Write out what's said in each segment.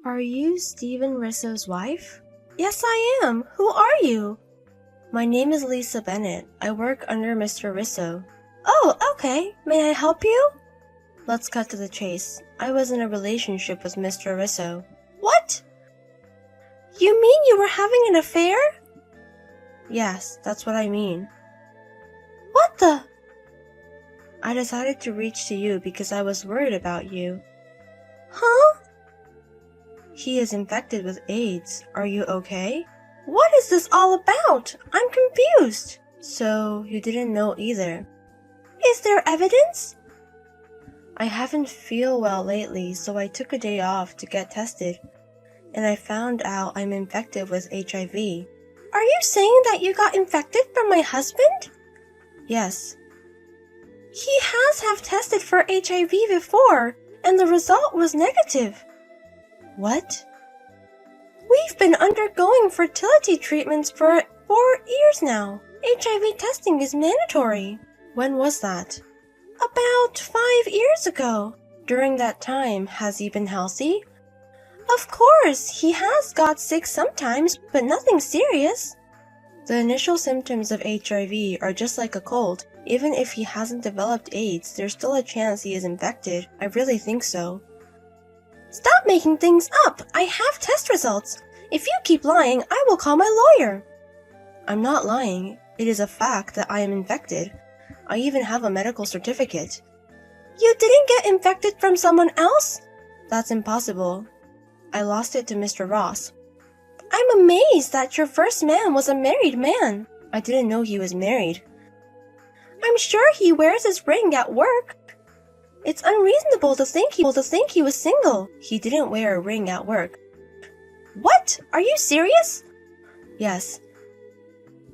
Are you Stephen Risso's wife? Yes, I am. Who are you? My name is Lisa Bennett. I work under Mr. Risso. Oh, okay. May I help you? Let's cut to the chase. I was in a relationship with Mr. Risso. What? You mean you were having an affair? Yes, that's what I mean. What the? I decided to reach to you because I was worried about you. Huh? He is infected with AIDS. Are you okay? What is this all about? I'm confused. So, you didn't know either. Is there evidence? I haven't feel well lately, so I took a day off to get tested. And I found out I'm infected with HIV. Are you saying that you got infected from my husband? Yes. He have tested for HIV before, and the result was negative. What? We've been undergoing fertility treatments for 4 years now. HIV testing is mandatory. When was that? About 5 years ago. During that time, has he been healthy? Of course, he has got sick sometimes, but nothing serious. The initial symptoms of HIV are just like a cold. Even if he hasn't developed AIDS, there's still a chance he is infected. I really think so. Stop making things up! I have test results. If you keep lying, I will call my lawyer. I'm not lying. It is a fact that I am infected. I even have a medical certificate. You didn't get infected from someone else? That's impossible. I lost it to Mr. Ross. I'm amazed that your first man was a married man. I didn't know he was married. I'm sure he wears his ring at work. It's unreasonable to think he was single. He didn't wear a ring at work. What? Are you serious? Yes.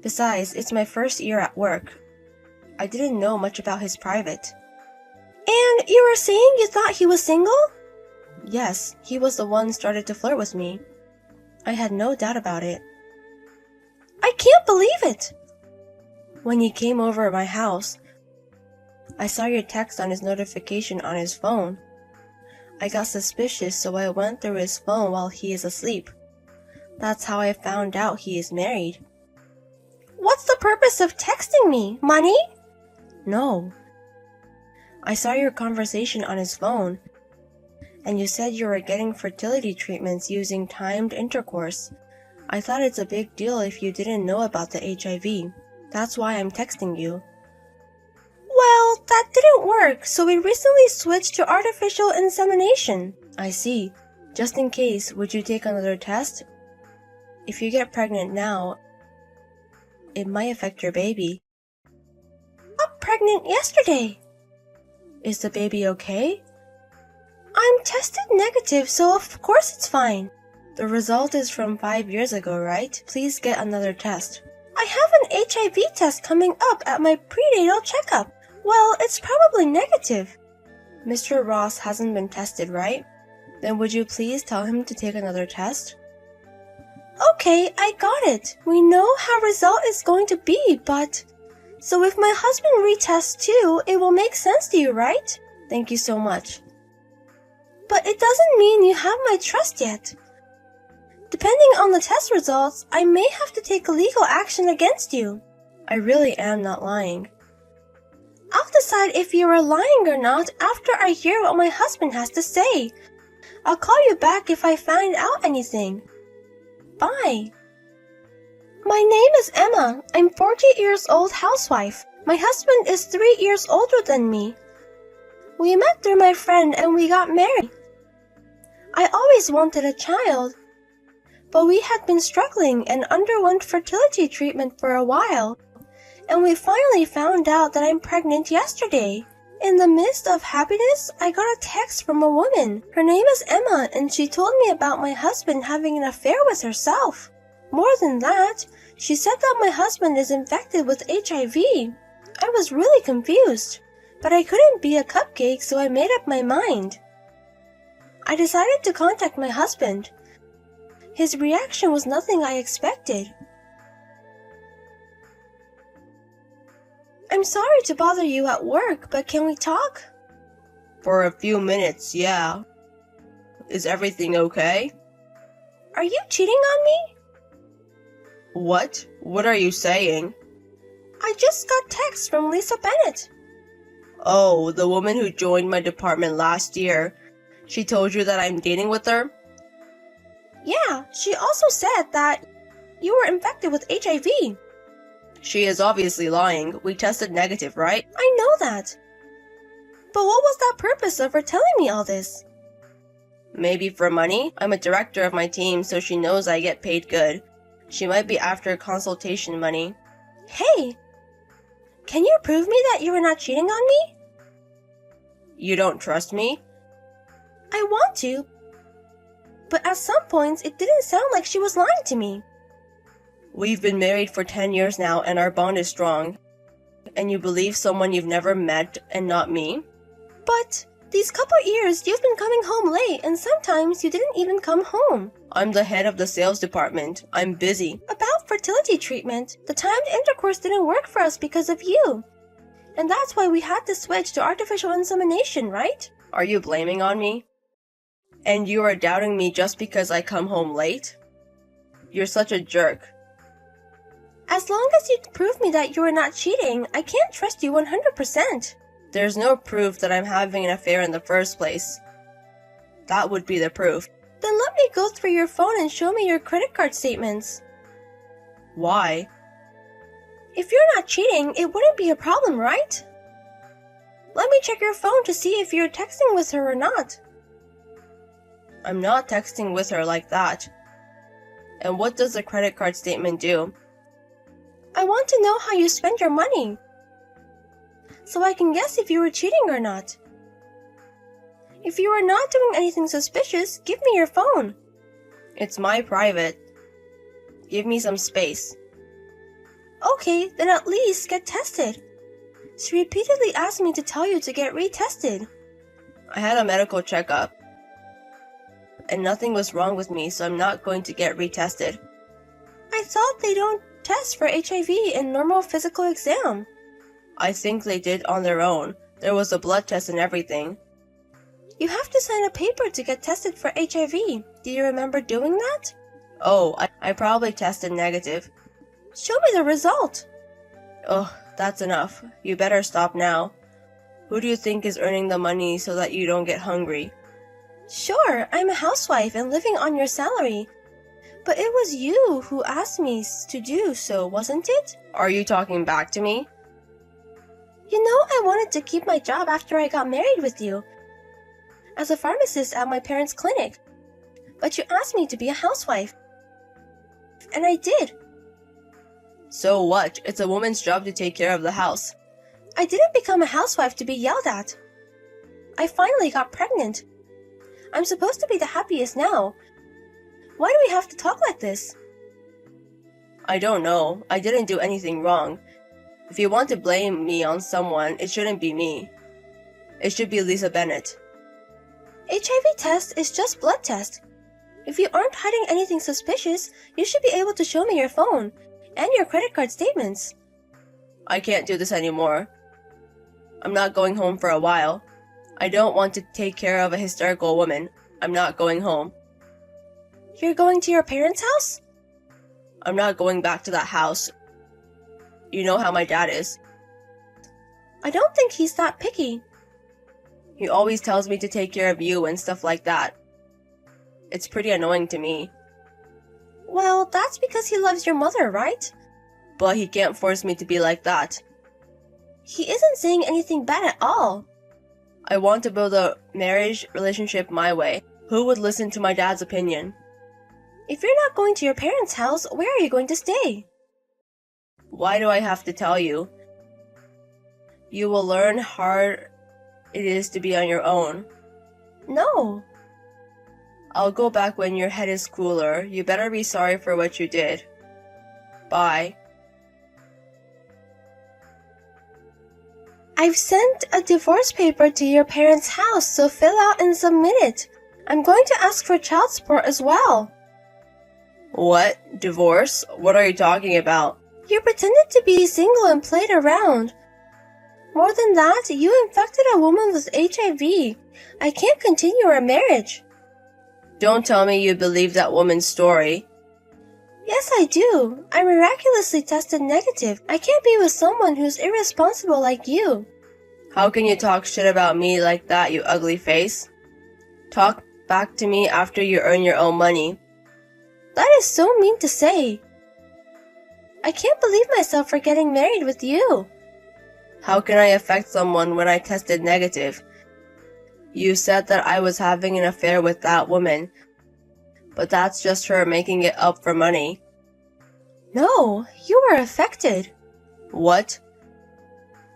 Besides, it's my first year at work. I didn't know much about his private. And you were saying you thought he was single? Yes, he was the one started to flirt with me. I had no doubt about it. I can't believe it! When he came over my house, I saw your text on his notification on his phone. I got suspicious, so I went through his phone while he is asleep. That's how I found out he is married. What's the purpose of texting me? Money? No. I saw your conversation on his phone, and you said you were getting fertility treatments using timed intercourse. I thought it's a big deal if you didn't know about the HIV. That's why I'm texting you. Well, that didn't work, so we recently switched to artificial insemination. I see. Just in case, would you take another test? If you get pregnant now, it might affect your baby. I got pregnant yesterday. Is the baby okay? I'm tested negative, so of course it's fine. The result is from 5 years ago, right? Please get another test. I have an HIV test coming up at my prenatal checkup. Well, it's probably negative. Mr. Ross hasn't been tested, right? Then would you please tell him to take another test? Okay, I got it. We know how result is going to be, but... So if my husband retests too, it will make sense to you, right? Thank you so much. But it doesn't mean you have my trust yet. Depending on the test results, I may have to take legal action against you. I really am not lying. I'll decide if you are lying or not after I hear what my husband has to say. I'll call you back if I find out anything. Bye. My name is Emma. I'm 40 years old housewife. My husband is 3 years older than me. We met through my friend and we got married. I always wanted a child, but we had been struggling and underwent fertility treatment for a while, and we finally found out that I'm pregnant yesterday. In the midst of happiness, I got a text from a woman. Her name is Emma, and she told me about my husband having an affair with herself. More than that, she said that my husband is infected with HIV. I was really confused, but I couldn't be a cupcake, so I made up my mind. I decided to contact my husband. His reaction was nothing I expected. I'm sorry to bother you at work, but can we talk? For a few minutes, yeah. Is everything okay? Are you cheating on me? What? What are you saying? I just got text from Lisa Bennett. Oh, the woman who joined my department last year. She told you that I'm dating with her? Yeah, she also said that you were infected with HIV. She is obviously lying. We tested negative, right? I know that. But what was that purpose of her telling me all this? Maybe for money? I'm a director of my team, so she knows I get paid good. She might be after consultation money. Hey! Can you prove me that you were not cheating on me? You don't trust me? I want to, but at some points it didn't sound like she was lying to me. We've been married for 10 years now and our bond is strong. And you believe someone you've never met and not me? But these couple years you've been coming home late and sometimes you didn't even come home. I'm the head of the sales department. I'm busy. About fertility treatment, the timed intercourse didn't work for us because of you. And that's why we had to switch to artificial insemination, right? Are you blaming on me? And you are doubting me just because I come home late? You're such a jerk. As long as you prove me that you are not cheating, I can't trust you 100%. There's no proof that I'm having an affair in the first place. That would be the proof. Then let me go through your phone and show me your credit card statements. Why? If you're not cheating, it wouldn't be a problem, right? Let me check your phone to see if you're texting with her or not. I'm not texting with her like that. And what does the credit card statement do? I want to know how you spend your money, so I can guess if you were cheating or not. If you are not doing anything suspicious, give me your phone. It's my private. Give me some space. Okay, then at least get tested. She repeatedly asked me to tell you to get retested. I had a medical checkup, and nothing was wrong with me, so I'm not going to get retested. I thought they don't test for HIV in normal physical exam. I think they did on their own. There was a blood test and everything. You have to sign a paper to get tested for HIV. Do you remember doing that? Oh, I probably tested negative. Show me the result. Oh, that's enough. You better stop now. Who do you think is earning the money so that you don't get hungry? Sure, I'm a housewife and living on your salary. But it was you who asked me to do so, wasn't it? Are you talking back to me? You know, I wanted to keep my job after I got married with you, as a pharmacist at my parents' clinic. But you asked me to be a housewife. And I did. So what? It's a woman's job to take care of the house. I didn't become a housewife to be yelled at. I finally got pregnant. I'm supposed to be the happiest now. Why do we have to talk like this? I don't know. I didn't do anything wrong. If you want to blame me on someone, it shouldn't be me. It should be Lisa Bennett. HIV test is just blood test. If you aren't hiding anything suspicious, you should be able to show me your phone and your credit card statements. I can't do this anymore. I'm not going home for a while. I don't want to take care of a hysterical woman. I'm not going home. You're going to your parents' house? I'm not going back to that house. You know how my dad is. I don't think he's that picky. He always tells me to take care of you and stuff like that. It's pretty annoying to me. Well, that's because he loves your mother, right? But he can't force me to be like that. He isn't saying anything bad at all. I want to build a marriage relationship my way. Who would listen to my dad's opinion? If you're not going to your parents' house, where are you going to stay? Why do I have to tell you? You will learn how hard it is to be on your own. No. I'll go back when your head is cooler. You better be sorry for what you did. Bye. I've sent a divorce paper to your parents' house, so fill out and submit it. I'm going to ask for child support as well. What? Divorce? What are you talking about? You pretended to be single and played around. More than that, you infected a woman with HIV. I can't continue our marriage. Don't tell me you believe that woman's story. Yes, I do. I miraculously tested negative. I can't be with someone who's irresponsible like you. How can you talk shit about me like that, you ugly face? Talk back to me after you earn your own money. That is so mean to say. I can't believe myself for getting married with you. How can I affect someone when I tested negative? You said that I was having an affair with that woman, but that's just her making it up for money. No, you were affected. What?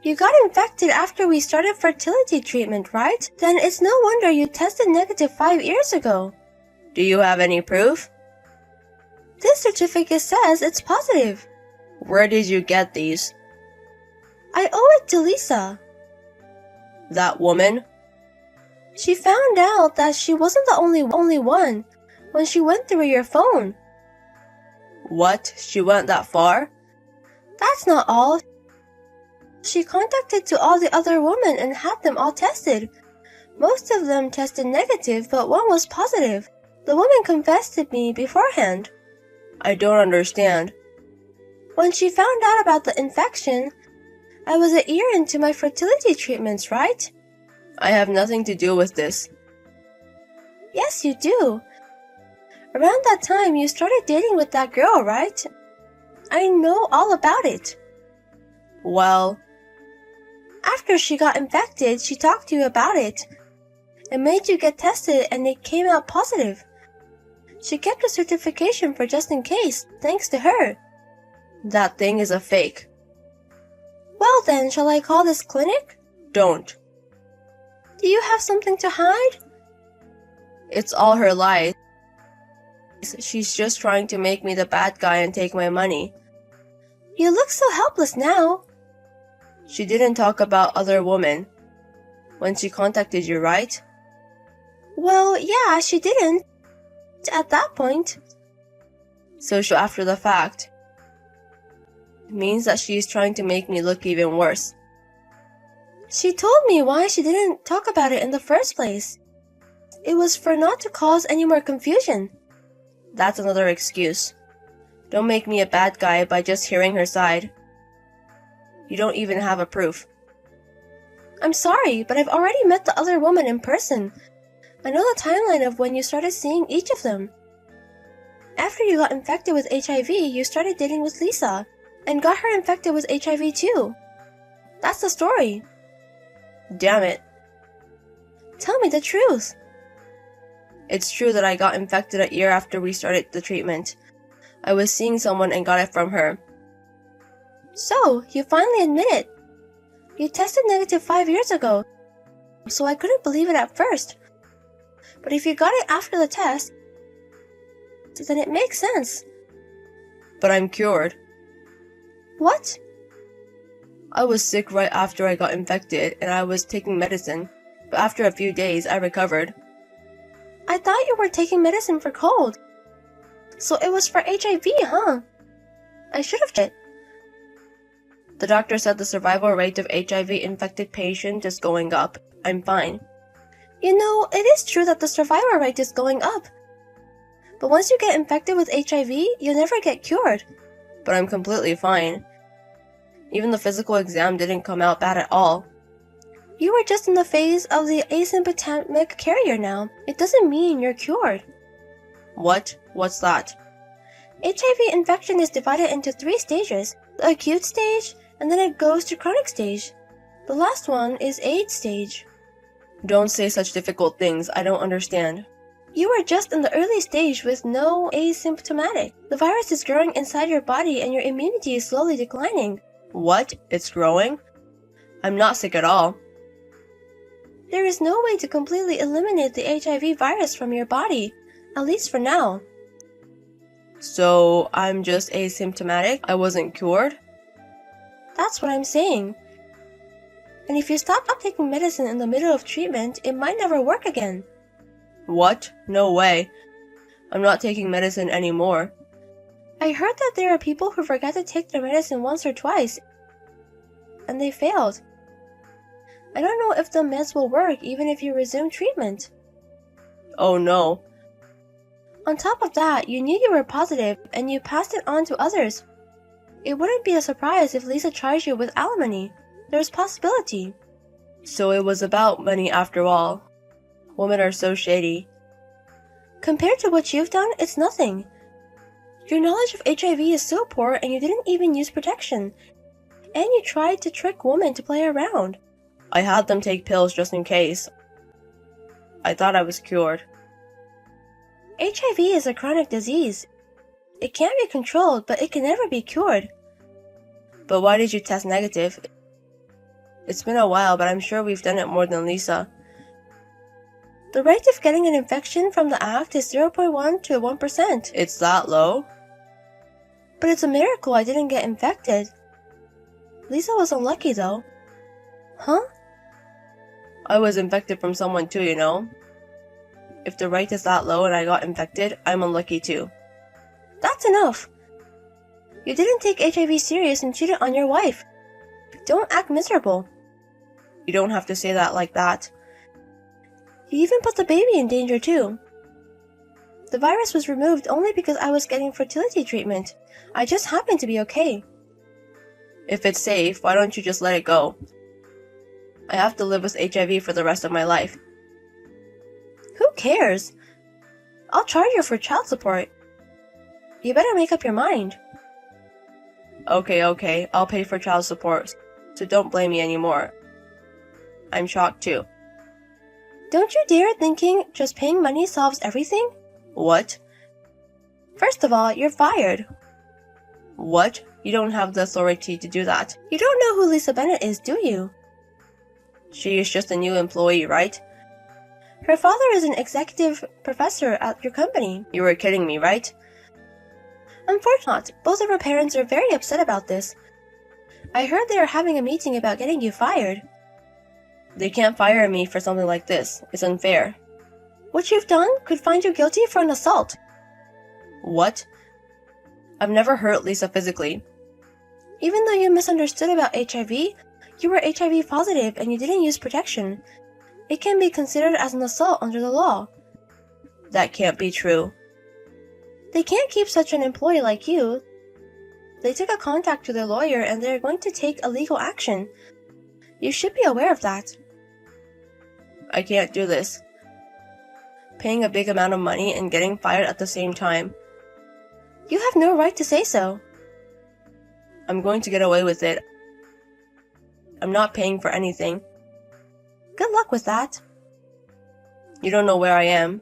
You got infected after we started fertility treatment, right? Then it's no wonder you tested negative 5 years ago. Do you have any proof? This certificate says it's positive. Where did you get these? I owe it to Lisa. That woman? She found out that she wasn't the only one when she went through your phone. What? She went that far? That's not all. She contacted to all the other women and had them all tested. Most of them tested negative, but one was positive. The woman confessed to me beforehand. I don't understand. When she found out about the infection, I was a year into my fertility treatments, right? I have nothing to do with this. Yes, you do. Around that time, you started dating with that girl, right? I know all about it. Well, after she got infected, she talked to you about it and made you get tested, and it came out positive. She kept a certification for just in case, thanks to her. That thing is a fake. Well then, shall I call this clinic? Don't. Do you have something to hide? It's all her lies. She's just trying to make me the bad guy and take my money. You look so helpless now. She didn't talk about other women when she contacted you, right? Well, yeah, she didn't at that point. So after the fact, it means that she's trying to make me look even worse. She told me why she didn't talk about it in the first place. It was for not to cause any more confusion. That's another excuse. Don't make me a bad guy by just hearing her side. You don't even have a proof. I'm sorry, but I've already met the other woman in person. I know the timeline of when you started seeing each of them. After you got infected with HIV, you started dating with Lisa and got her infected with HIV too. That's the story. Damn it. Tell me the truth. It's true that I got infected a year after we started the treatment. I was seeing someone and got it from her. So, you finally admit it. You tested negative 5 years ago, so I couldn't believe it at first. But if you got it after the test, then it makes sense. But I'm cured. What? I was sick right after I got infected and I was taking medicine, but after a few days I recovered. I thought you were taking medicine for cold. So it was for HIV, huh? I should have checked. The doctor said the survival rate of HIV-infected patients is going up. I'm fine. You know, it is true that the survival rate is going up. But once you get infected with HIV, you never get cured. But I'm completely fine. Even the physical exam didn't come out bad at all. You are just in the phase of the asymptomatic carrier now. It doesn't mean you're cured. What? What's that? HIV infection is divided into 3 stages. The acute stage, and then it goes to chronic stage. The last one is AIDS stage. Don't say such difficult things. I don't understand. You are just in the early stage with no asymptomatic. The virus is growing inside your body and your immunity is slowly declining. What? It's growing? I'm not sick at all. There is no way to completely eliminate the HIV virus from your body, at least for now. So, I'm just asymptomatic? I wasn't cured? That's what I'm saying. And if you stop taking medicine in the middle of treatment, it might never work again. What? No way. I'm not taking medicine anymore. I heard that there are people who forget to take their medicine once or twice, and they failed. I don't know if the meds will work even if you resume treatment. Oh no. On top of that, you knew you were positive and you passed it on to others. It wouldn't be a surprise if Lisa charged you with alimony. There's possibility. So it was about money after all. Women are so shady. Compared to what you've done, it's nothing. Your knowledge of HIV is so poor and you didn't even use protection. And you tried to trick women to play around. I had them take pills just in case. I thought I was cured. HIV is a chronic disease. It can be controlled, but it can never be cured. But why did you test negative? It's been a while, but I'm sure we've done it more than Lisa. The rate of getting an infection from the act is 0.1 to 1%. It's that low? But it's a miracle I didn't get infected. Lisa was unlucky though. Huh? I was infected from someone too, you know. If the rate is that low and I got infected, I'm unlucky too. That's enough. You didn't take HIV serious and cheated on your wife. Don't act miserable. You don't have to say that like that. You even put the baby in danger too. The virus was removed only because I was getting fertility treatment. I just happened to be okay. If it's safe, why don't you just let it go? I have to live with HIV for the rest of my life. Who cares? I'll charge you for child support. You better make up your mind. Okay, I'll pay for child support, so don't blame me anymore. I'm shocked too. Don't you dare thinking just paying money solves everything? What? First of all, you're fired. What? You don't have the authority to do that. You don't know who Lisa Bennett is, do you? She is just a new employee, right? Her father is an executive professor at your company. You were kidding me, right? Unfortunately not. Both of her parents are very upset about this. I heard they are having a meeting about getting you fired. They can't fire me for something like this. It's unfair. What you've done could find you guilty for an assault. What? I've never hurt Lisa physically. Even though you misunderstood about HIV, you were HIV positive and you didn't use protection. It can be considered as an assault under the law. That can't be true. They can't keep such an employee like you. They took a contact to their lawyer and they're going to take a legal action. You should be aware of that. I can't do this. Paying a big amount of money and getting fired at the same time. You have no right to say so. I'm going to get away with it. I'm not paying for anything. Good luck with that. You don't know where I am.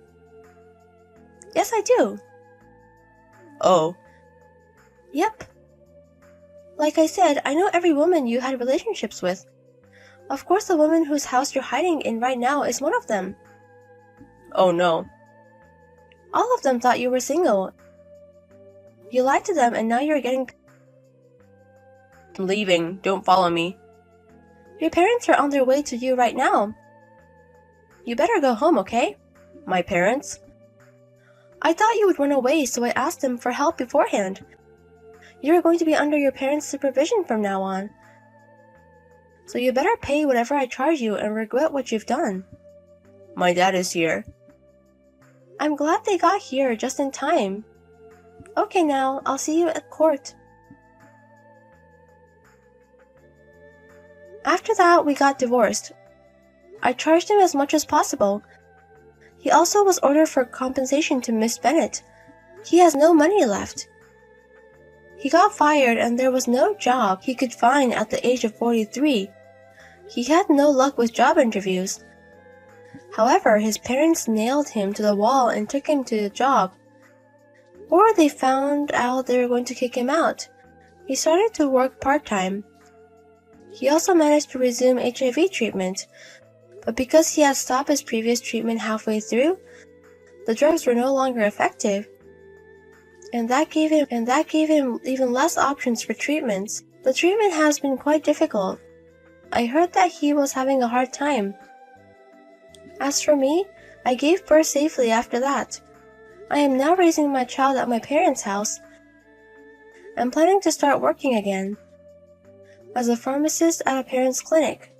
Yes, I do. Oh. Yep. Like I said, I know every woman you had relationships with. Of course, the woman whose house you're hiding in right now is one of them. Oh no. All of them thought you were single. You lied to them and now you're getting... I'm leaving. Don't follow me. Your parents are on their way to you right now. You better go home, okay? My parents? I thought you would run away, so I asked them for help beforehand. You're going to be under your parents' supervision from now on. So you better pay whatever I charge you and regret what you've done. My dad is here. I'm glad they got here just in time. Okay now, I'll see you at court. After that, we got divorced. I charged him as much as possible. He also was ordered for compensation to Miss Bennett. He has no money left. He got fired and there was no job he could find at the age of 43. He had no luck with job interviews. However, his parents nailed him to the wall and took him to the job. Or they found out they were going to kick him out. He started to work part-time. He also managed to resume HIV treatment, but because he had stopped his previous treatment halfway through, the drugs were no longer effective. And that gave him even less options for treatments. The treatment has been quite difficult. I heard that he was having a hard time. As for me, I gave birth safely after that. I am now raising my child at my parents' house. I'm planning to start working again as a pharmacist at a parent's clinic.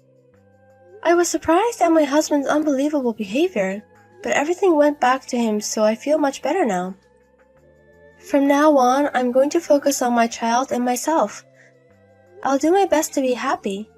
I was surprised at my husband's unbelievable behavior. But everything went back to him, so I feel much better now. From now on, I'm going to focus on my child and myself. I'll do my best to be happy.